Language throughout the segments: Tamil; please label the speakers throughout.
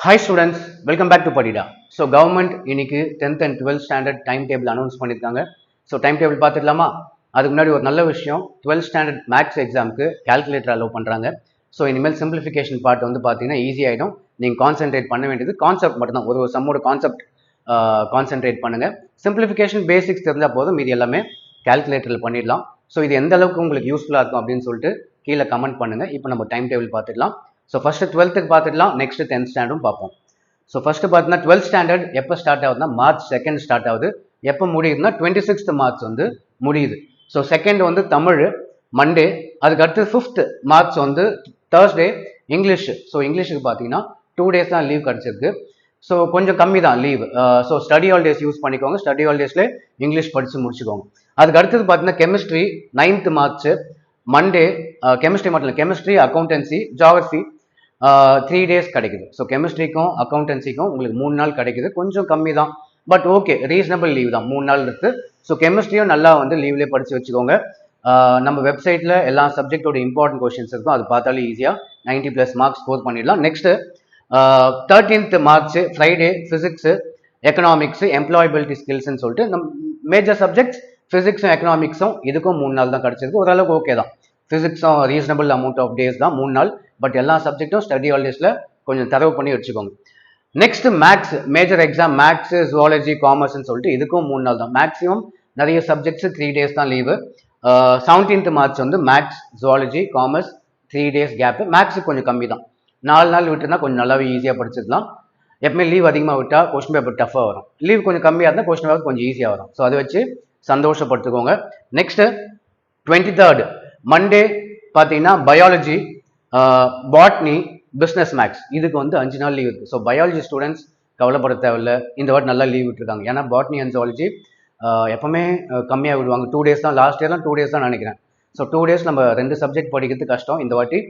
Speaker 1: Hi students, welcome back to Padida. So government இன்னைக்கு 10th and 12th standard time table announce பண்ணிருக்காங்க. So time table பார்த்துடலாமா? அதுக்கு முன்னாடி ஒரு நல்ல விஷயம் 12th standard maths examக்கு calculator allow பண்றாங்க. So இனிமேல் simplification part வந்து பார்த்தீங்கன்னா ஈஸி ஆயிடும். நீங்க கான்சென்ட்ரேட் பண்ண வேண்டியது கான்செப்ட் மட்டும் தான். ஒரு சம்மோட கான்செப்ட் கான்சென்ட்ரேட் பண்ணுங்க. சிம்பிளிஃபிகேஷன் பேசிக்ஸ் தெரிஞ்சா போதும், இது எல்லாமே calculatorல பண்ணிடலாம். ஸோ இது எந்த அளவுக்கு உங்களுக்கு யூஸ்ஃபுல்லாக இருக்கும் அப்படின்னு சொல்லிட்டு கீழே கமெண்ட் பண்ணுங்க. இப்போ நம்ம டைம் டேபிள் பார்த்துடலாம். ஸோ ஃபர்ஸ்ட் 12th பார்த்துடலாம், நெக்ஸ்ட் 10th ஸ்டாண்டர்டும் பார்ப்போம். ஸோ ஃபர்ஸ்ட் பார்த்தீங்கன்னா 12th ஸ்டாண்டர்ட் எப்போ ஸ்டார்ட் ஆகுதுன்னா March 2 ஸ்டார்ட் ஆகுது. எப்போ முடியுதுன்னா 26th March வந்து முடியுது. ஸோ செகண்ட் வந்து தமிழ் மண்டே, அதுக்கு அடுத்து 5th March வந்து Thursday இங்கிலீஷ். ஸோ இங்கிலீஷுக்கு பார்த்தீங்கன்னா 2 days தான் லீவ் கிடச்சிருக்கு. ஸோ கொஞ்சம் கம்மி தான் leave. So study holidays use பண்ணிக்கோங்க, ஸ்டடி ஹாலிடேஸ்லேயே இங்கிலீஷ் படித்து முடிச்சுக்கோங்க. அதுக்கு அடுத்தது பார்த்தீங்கன்னா chemistry 9th March Monday. Chemistry மட்டும் இல்லை, கெமிஸ்ட்ரி அக்கௌண்டன்சி ஜியாகிரஃபி 3 days கிடைக்குது. ஸோ கெமிஸ்ட்ரிக்கும் அக்கௌண்டன்சிக்கும் உங்களுக்கு 3 நாள் கிடைக்குது, கொஞ்சம் கம்மி தான், பட் ஓகே ரீசனபிள் லீவ் தான், 3 நாள் இருக்கு. ஸோ கெமிஸ்ட்ரியும் நல்லா வந்து லீவ்லேயே படித்து வச்சுக்கோங்க. நம்ம வெப்சைட்டில் எல்லா சப்ஜெக்டோட இம்பார்ட்டன்ட் கொஸ்டின்ஸ் இருக்கும், அது பார்த்தாலே ஈஸியாக 90+ மார்க்ஸ் ஸ்கோர் பண்ணிடலாம். Next 13th March Friday physics economics employability ஸ்கில்ஸ்ன்னு சொல்லிட்டு நம்ம மேஜர் சப்ஜெக்ட்ஸ் ஃபிசிக்ஸும் எக்கனாமிக்ஸும் இதுக்கும் 3 நாள் தான் கிடச்சிருக்கு. ஓரளவுக்கு ஓகே தான். ஃபிசிக்ஸும் ரீசனபிள் அமௌண்ட் ஆஃப் டேஸ் தான், 3 நாள், பட் எல்லா சப்ஜெக்டும் ஸ்டடி ஹாலிடேஸில் கொஞ்சம் தரவு பண்ணி வச்சுக்கோங்க. Next maths major exam, maths zoology காமர்ஸ்ன்னு சொல்லிட்டு இதுக்கும் 3 நாள் தான். மேக்ஸிமம் நிறைய சப்ஜெக்ட்ஸ் 3 days தான் லீவு. 17th March வந்து maths zoology commerce 3 days gap. மேக்ஸுக்கு கொஞ்சம் கம்மி தான், 4 நாள் விட்டுனா கொஞ்சம் நல்லாவே ஈஸியாக படிச்சிடலாம். எப்பவுமே லீவ் அதிகமாக விட்டால் கொஸ்டின் பேப்பர் டஃபாக வரும், லீவ் கொஞ்சம் கம்மியாக இருந்தால் கொஸ்டின் பேப்பர் கொஞ்சம் ஈஸியாக வரும். ஸோ அதை வச்சு சந்தோஷப்படுத்திக்கோங்க. நெக்ஸ்ட் 23rd மண்டே பார்த்தீங்கன்னா பயாலஜி பாட்னி பிஸ்னஸ் மேக்ஸ், இதுக்கு வந்து 5 நாள் லீவ் இருக்குது. ஸோ பயாலஜி ஸ்டூடெண்ட்ஸ் கவலைப்பட தேவையில்லை, இந்த வாட்டி நல்லா லீவ் விட்டுருக்காங்க. ஏன்னா பாட்னி அண்ட் ஜுவாலஜி எப்பவுமே கம்மியாக விடுவாங்க, 2 days தான். லாஸ்ட் இயர்லாம் 2 days தான் நினைக்கிறேன். ஸோ 2 days நம்ம 2 சப்ஜெக்ட் படிக்கிறது கஷ்டம், இந்த வாட்டி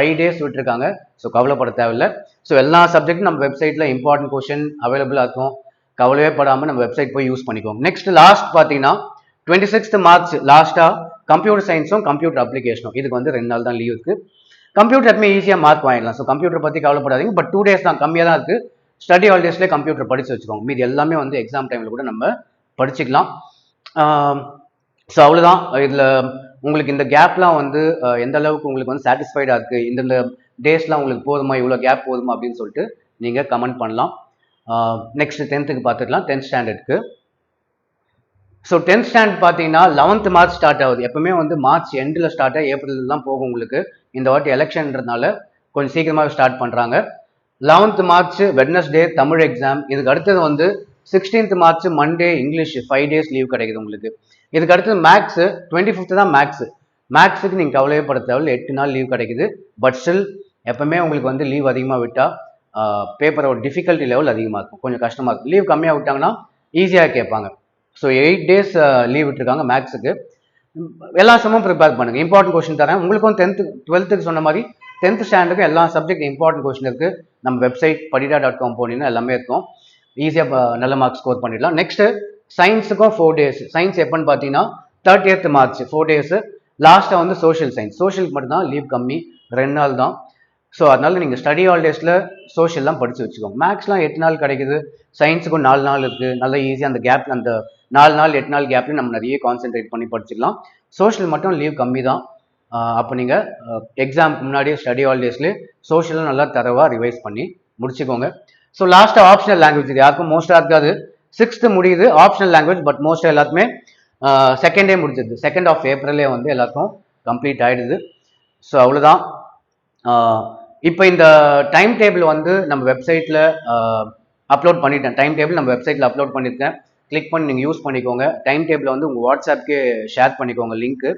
Speaker 1: 5 days விட்டுருக்காங்க. ஸோ கவலைப்பட தேவையில்லை. ஸோ எல்லா சப்ஜெக்டும் நம்ம வெப்சைட்டில் இம்பார்ட்டன்ட் கொஸ்டின் அவைலபிளாக இருக்கும், கவலையே படாமல் நம்ம வெப்சைட் போய் யூஸ் பண்ணிக்கோங்க. நெக்ஸ்ட் லாஸ்ட் பார்த்தீங்கன்னா 26th March லாஸ்ட்டாக கம்ப்யூட்டர் சயின்ஸும் கம்ப்யூட்டர் அப்ளிகேஷனும், இதுக்கு வந்து 2 நாள் தான் லீவ் இருக்குது. கம்ப்யூட்டர் எப்பவுமே ஈஸியாக மார்க் வாங்கிடலாம். ஸோ கம்ப்யூட்டர் பற்றி கவலைப்படாதீங்க, பட் 2 days தான், கம்மியாக தான் இருக்குது. ஸ்டடி ஹாலிடேஸ்லேயே கம்ப்யூட்டர் படித்து வச்சுக்கோங்க, மீது எல்லாமே வந்து எக்ஸாம் டைமில் கூட நம்ம படிச்சுக்கலாம். ஸோ அவ்வளோதான். இதில் உங்களுக்கு இந்த கேப்லாம் வந்து எந்த அளவுக்கு உங்களுக்கு வந்து சாட்டிஸ்ஃபைடாக இருக்குது, இந்த டேஸ்லாம் உங்களுக்கு போதுமா, இவ்வளோ கேப் போதுமா அப்படின்னு சொல்லிட்டு நீங்கள் கமெண்ட் பண்ணலாம். நெக்ஸ்ட் 10th பார்த்துக்கலாம், 10th ஸ்டாண்டர்டுக்கு. ஸோ 10th ஸ்டாண்டர்ட் பார்த்தீங்கன்னா 11th March ஸ்டார்ட் ஆகுது. எப்பவுமே வந்து மார்ச் எண்டில் ஸ்டார்ட் ஆகி ஏப்ரல் தான் போகும் உங்களுக்கு. இந்த வாட்டி எலெக்ஷன்றதுனால கொஞ்சம் சீக்கிரமாக ஸ்டார்ட் பண்ணுறாங்க. 11th March Wednesday Tamil exam. இதுக்கு அடுத்தது வந்து 16th March Monday English 5 days leave கிடைக்குது உங்களுக்கு. இதுக்கு அடுத்தது மேக்ஸு 25th தான் மேக்ஸு. மேக்ஸுக்கு நீங்கள் கவலையே பட தேவையில்லை, 8 நாள் லீவ் கிடைக்குது. பட் ஸ்டில் எப்பவுமே உங்களுக்கு வந்து லீவ் அதிகமாக விட்டால் பேப்பரோட டிஃபிகல்ட்டி லெவல் அதிகமாக இருக்கும், கொஞ்சம் கஷ்டமாக இருக்கும். லீவ் கம்மியாக விட்டாங்கன்னா ஈஸியாக கேட்பாங்க. ஸோ 8 days லீவ் விட்டுருக்காங்க மேக்ஸுக்கு. எல்லா சமமும் ப்ரிப்பேர் பண்ணுங்கள், இம்பார்ட்டன்ட் கொஸ்டின் தரேன். உங்களுக்கும் 10th 12th சொன்ன மாதிரி 10th ஸ்டாண்டர்டுக்கு எல்லா சப்ஜெக்ட் இம்பார்ட்டன்ட் கொஸ்டின் இருக்குது. நம்ம வெப்சைட் padida.com போனீங்கன்னா எல்லாமே இருக்கும், ஈஸியாக நல்ல மார்க்ஸ் ஸ்கோர் பண்ணிடலாம். நெக்ஸ்ட்டு சயின்ஸுக்கும் 4 days. சயின்ஸ் எப்போன்னு பார்த்தீங்கன்னா 30th March 4 days. லாஸ்ட்டாக வந்து சோஷியல் சயின்ஸ், சோஷியலுக்கு மட்டும்தான் லீவ் கம்மி, 2 நாள் தான். ஸோ அதனால நீங்கள் ஸ்டடி ஹாலிடேஸில் சோஷியல்லாம் படித்து வச்சுக்கோங்க. மேக்ஸ்லாம் 8 நாள் கிடைக்குது, சயின்ஸுக்கும் 4 நாள் இருக்குது. நல்லா ஈஸியாக அந்த கேப்பில், அந்த 4 நாள் 8 நாள் கேப்லையும் நம்ம நிறைய கான்சென்ட்ரேட் பண்ணி படிச்சுக்கலாம். சோஷியல் மட்டும் லீவ் கம்மி தான். அப்போ நீங்கள் எக்ஸாமுக்கு முன்னாடியே ஸ்டடி ஹாலிடேஸ்லேயே சோஷியலும் நல்லா தரவாக ரிவைஸ் பண்ணி முடிச்சுக்கோங்க. ஸோ லாஸ்ட்டாக ஆப்ஷனல் லாங்குவேஜ், இது யாருக்கும் மோஸ்ட்டாக இருக்காது. 6th முடியுது ஆப்ஷனல் லாங்குவேஜ், பட் மோஸ்ட்டாக எல்லாத்துமே 2nd day முடிஞ்சிது. 2nd of April வந்து எல்லாருக்கும் கம்ப்ளீட் ஆகிடுது. ஸோ அவ்வளோதான். இப்போ இந்த டைம் டேபிள் வந்து நம்ம வெப்சைட்டில் அப்லோட் பண்ணிட்டேன். டைம் டேபிள் நம்ம வெப்சைட்டில் அப்லோட் பண்ணியிருக்கேன், கிளிக் பண்ணி நீங்கள் யூஸ் பண்ணிக்கோங்க. டைம் டேபிளை வந்து உங்கள் வாட்ஸ்அப்க்கே ஷேர் பண்ணிக்கோங்க லிங்க்கு.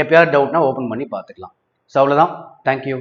Speaker 1: எப்பயாவது டவுட்னா ஓப்பன் பண்ணி பார்த்துக்கலாம். ஸோ அவ்வளோதான். தேங்க்யூ.